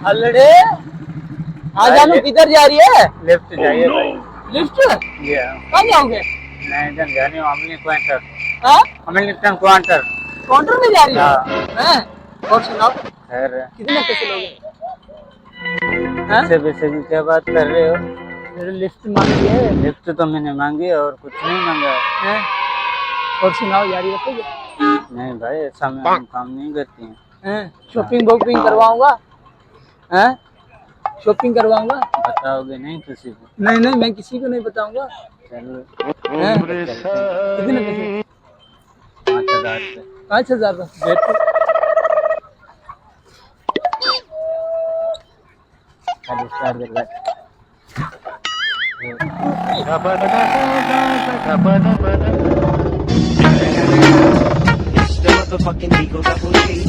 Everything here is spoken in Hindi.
अल्लड़े हाँ जानू किधर जा रही है? लिफ्ट जाइए भाई। लिफ्ट ये कहाँ जाओगे? मैं इधर जा रही हूँ अमली क्वार्टर। हाँ अमलिंगटन क्वार्टर। काउंटर में जा रही हो? हाँ। हैं? और सुनाओ खैर कितने पैसे लोगे? हाँ? पैसे पैसे की क्या बात कर रहे हो? मेरे लिफ्ट मांगी है। लिफ्ट तो मैंने मांगी है और कुछ नहीं मांगा है। हैं? और सुनाओ जारी रखोगे? नहीं भाई ऐसा मैं हम काम नहीं करती हैं। हैं? शॉपिंग वॉपिंग करवाऊंगा? हैं? शॉपिंग करवाऊंगा? बताओगे नहीं किसी को? नहीं नहीं मैं किसी को नहीं बताऊंगा। चलो हैं? चलते हैं। कितने पैसे? 5,000 रुपये। 5,000 बैठो। खाली स्टार दे भाई। It's the motherfucking Eagle Double G.